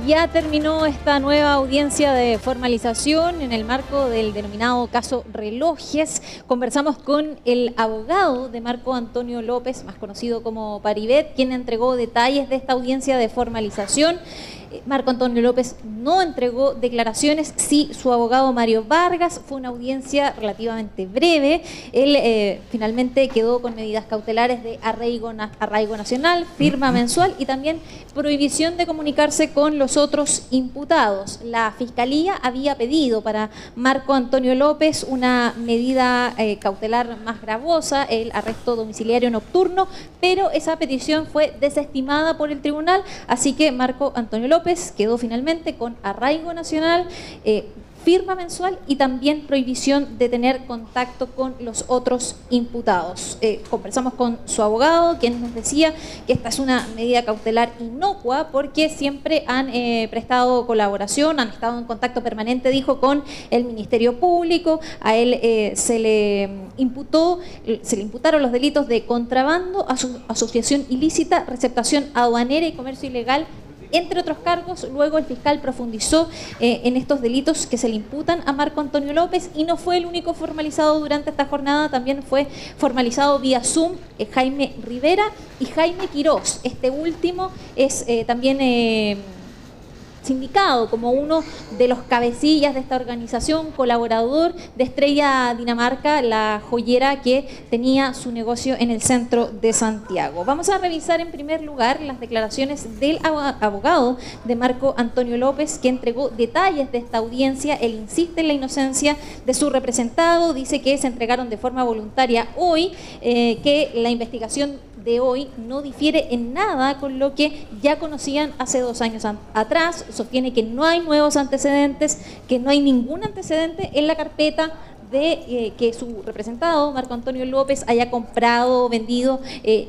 Ya terminó esta nueva audiencia de formalización en el marco del denominado caso Relojes. Conversamos con el abogado de Marco Antonio López, más conocido como Paribet, quien entregó detalles de esta audiencia de formalización. Marco Antonio López no entregó declaraciones, sí su abogado Mario Vargas. Fue una audiencia relativamente breve. Él finalmente quedó con medidas cautelares de arraigo nacional, firma mensual y también prohibición de comunicarse con los otros imputados. La Fiscalía había pedido para Marco Antonio López una medida cautelar más gravosa, el arresto domiciliario nocturno, pero esa petición fue desestimada por el tribunal, así que Marco Antonio López quedó finalmente con arraigo nacional, firma mensual y también prohibición de tener contacto con los otros imputados. Conversamos con su abogado, quien nos decía que esta es una medida cautelar inocua porque siempre han prestado colaboración, han estado en contacto permanente, dijo, con el Ministerio Público. A él se le imputaron los delitos de contrabando, asociación ilícita, receptación aduanera y comercio ilegal, entre otros cargos. Luego el fiscal profundizó en estos delitos que se le imputan a Marco Antonio López y no fue el único formalizado durante esta jornada. También fue formalizado vía Zoom Jaime Rivera y Jaime Quirós. Este último es también sindicado como uno de los cabecillas de esta organización, colaborador de Estrella Dinamarca, la joyera que tenía su negocio en el centro de Santiago. Vamos a revisar en primer lugar las declaraciones del abogado de Marco Antonio López, que entregó detalles de esta audiencia. Él insiste en la inocencia de su representado, dice que se entregaron de forma voluntaria hoy, que la investigación de hoy no difiere en nada con lo que ya conocían hace 2 años atrás. Sostiene que no hay nuevos antecedentes, que no hay ningún antecedente en la carpeta de que su representado, Marco Antonio López, haya comprado o vendido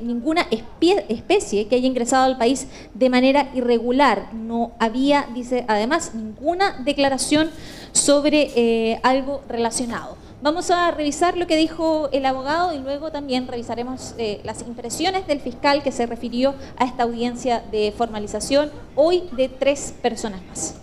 ninguna especie que haya ingresado al país de manera irregular. No había, dice además, ninguna declaración sobre algo relacionado. Vamos a revisar lo que dijo el abogado y luego también revisaremos las impresiones del fiscal que se refirió a esta audiencia de formalización hoy de 3 personas más.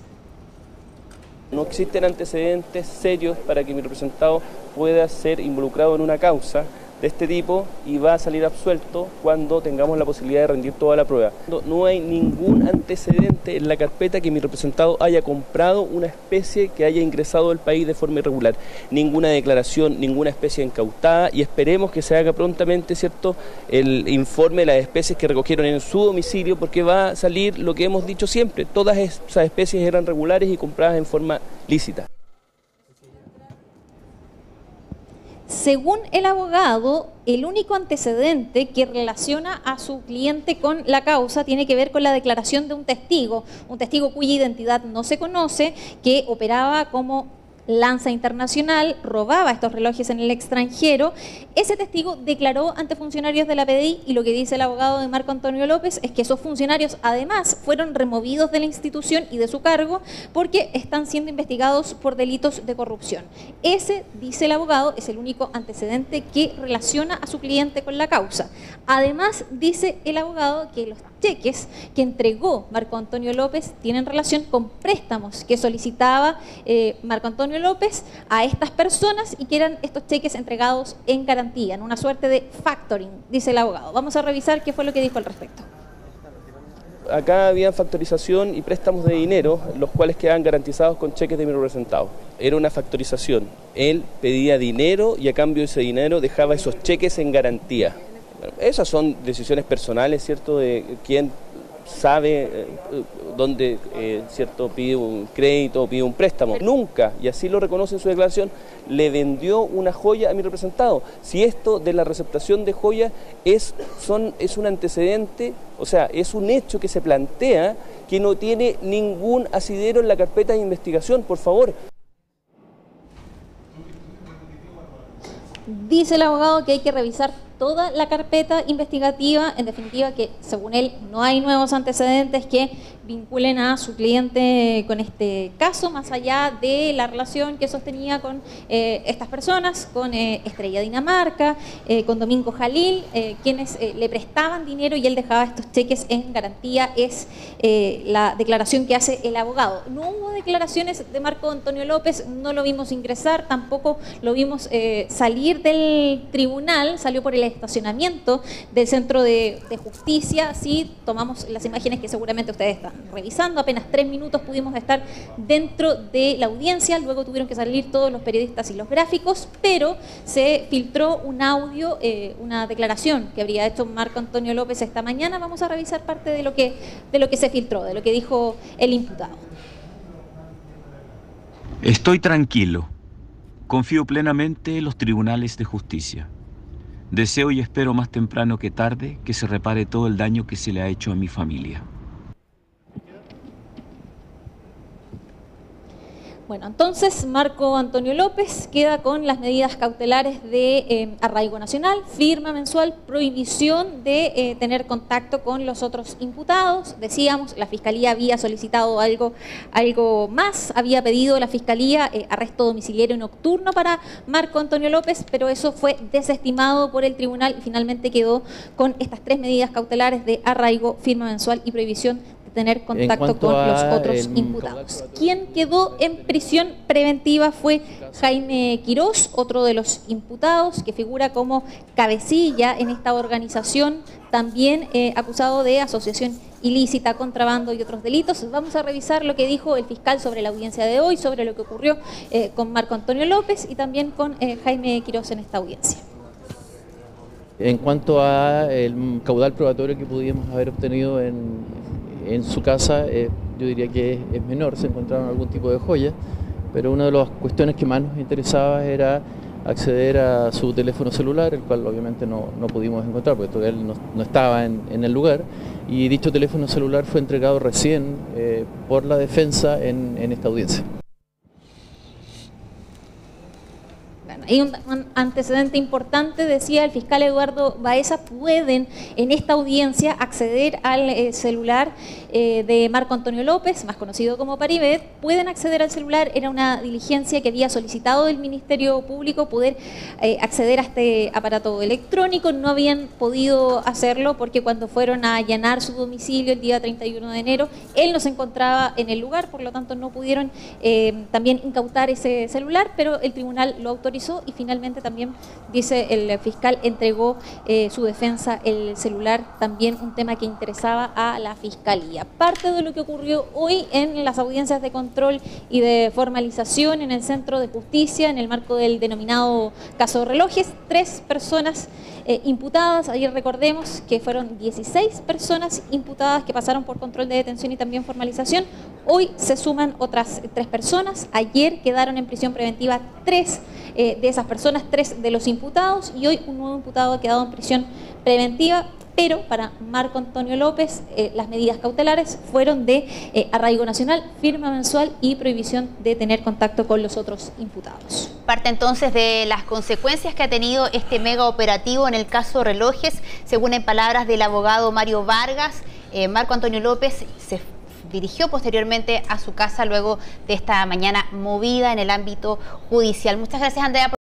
No existen antecedentes serios para que mi representado pueda ser involucrado en una causa de este tipo y va a salir absuelto cuando tengamos la posibilidad de rendir toda la prueba. No hay ningún antecedente en la carpeta que mi representado haya comprado una especie que haya ingresado al país de forma irregular. Ninguna declaración, ninguna especie incautada, y esperemos que se haga prontamente, ¿cierto?, el informe de las especies que recogieron en su domicilio, porque va a salir lo que hemos dicho siempre: todas esas especies eran regulares y compradas en forma lícita. Según el abogado, el único antecedente que relaciona a su cliente con la causa tiene que ver con la declaración de un testigo cuya identidad no se conoce, que operaba como lanza internacional, robaba estos relojes en el extranjero. Ese testigo declaró ante funcionarios de la PDI y lo que dice el abogado de Marco Antonio López es que esos funcionarios además fueron removidos de la institución y de su cargo porque están siendo investigados por delitos de corrupción. Ese, dice el abogado, es el único antecedente que relaciona a su cliente con la causa. Además, dice el abogado que los cheques que entregó Marco Antonio López tienen relación con préstamos que solicitaba Marco Antonio López a estas personas y que eran estos cheques entregados en garantía, en una suerte de factoring, dice el abogado. Vamos a revisar qué fue lo que dijo al respecto. Acá había factorización y préstamos de dinero, los cuales quedaban garantizados con cheques de mi representado. Era una factorización. Él pedía dinero y a cambio de ese dinero dejaba esos cheques en garantía. Esas son decisiones personales, ¿cierto?, de quién sabe dónde, ¿cierto?, pide un crédito o pide un préstamo. Nunca, y así lo reconoce en su declaración, le vendió una joya a mi representado. Si esto de la receptación de joyas es un antecedente, o sea, es un hecho que se plantea que no tiene ningún asidero en la carpeta de investigación, por favor. Dice el abogado que hay que revisar toda la carpeta investigativa, en definitiva que según él no hay nuevos antecedentes que vinculen a su cliente con este caso, más allá de la relación que sostenía con estas personas, con Estrella Dinamarca, con Domingo Jalil, quienes le prestaban dinero y él dejaba estos cheques en garantía. Es la declaración que hace el abogado. No hubo declaraciones de Marco Antonio López, no lo vimos ingresar, tampoco lo vimos salir del tribunal, salió por el estacionamiento del Centro de Justicia. Sí, tomamos las imágenes que seguramente ustedes están revisando, apenas 3 minutos pudimos estar dentro de la audiencia, luego tuvieron que salir todos los periodistas y los gráficos, pero se filtró un audio, una declaración que habría hecho Marco Antonio López esta mañana. Vamos a revisar parte de lo que se filtró, de lo que dijo el imputado. Estoy tranquilo. Confío plenamente en los tribunales de justicia. Deseo y espero más temprano que tarde que se repare todo el daño que se le ha hecho a mi familia. Bueno, entonces Marco Antonio López queda con las medidas cautelares de arraigo nacional, firma mensual, prohibición de tener contacto con los otros imputados. Decíamos, la Fiscalía había solicitado algo más, había pedido la Fiscalía arresto domiciliario nocturno para Marco Antonio López, pero eso fue desestimado por el tribunal y finalmente quedó con estas 3 medidas cautelares de arraigo, firma mensual y prohibición tener contacto con los otros imputados. Quien quedó en prisión preventiva fue Jaime Quirós, otro de los imputados que figura como cabecilla en esta organización, también acusado de asociación ilícita, contrabando y otros delitos. Vamos a revisar lo que dijo el fiscal sobre la audiencia de hoy, sobre lo que ocurrió con Marco Antonio López y también con Jaime Quirós en esta audiencia. En cuanto al caudal probatorio que pudimos haber obtenido en su casa, yo diría que es menor, se encontraron algún tipo de joya, pero una de las cuestiones que más nos interesaba era acceder a su teléfono celular, el cual obviamente no pudimos encontrar porque él no estaba en el lugar, y dicho teléfono celular fue entregado recién por la defensa en esta audiencia. Hay un antecedente importante, decía el fiscal Eduardo Baeza, pueden en esta audiencia acceder al celular de Marco Antonio López, más conocido como Paribet, pueden acceder al celular, era una diligencia que había solicitado el Ministerio Público poder acceder a este aparato electrónico, no habían podido hacerlo porque cuando fueron a allanar su domicilio el día 31 de enero, él no se encontraba en el lugar, por lo tanto no pudieron también incautar ese celular, pero el tribunal lo autorizó y finalmente también, dice el fiscal, entregó su defensa el celular, también un tema que interesaba a la Fiscalía. Parte de lo que ocurrió hoy en las audiencias de control y de formalización en el Centro de Justicia, en el marco del denominado caso Relojes, 3 personas imputadas. Ayer recordemos que fueron 16 personas imputadas que pasaron por control de detención y también formalización. Hoy se suman otras 3 personas. Ayer quedaron en prisión preventiva 3 de esas personas, 3 de los imputados, y hoy un nuevo imputado ha quedado en prisión preventiva, pero para Marco Antonio López las medidas cautelares fueron de arraigo nacional, firma mensual y prohibición de tener contacto con los otros imputados. Parte entonces de las consecuencias que ha tenido este mega operativo en el caso Relojes, según en palabras del abogado Mario Vargas, Marco Antonio López se dirigió posteriormente a su casa luego de esta mañana movida en el ámbito judicial. Muchas gracias, Andrea.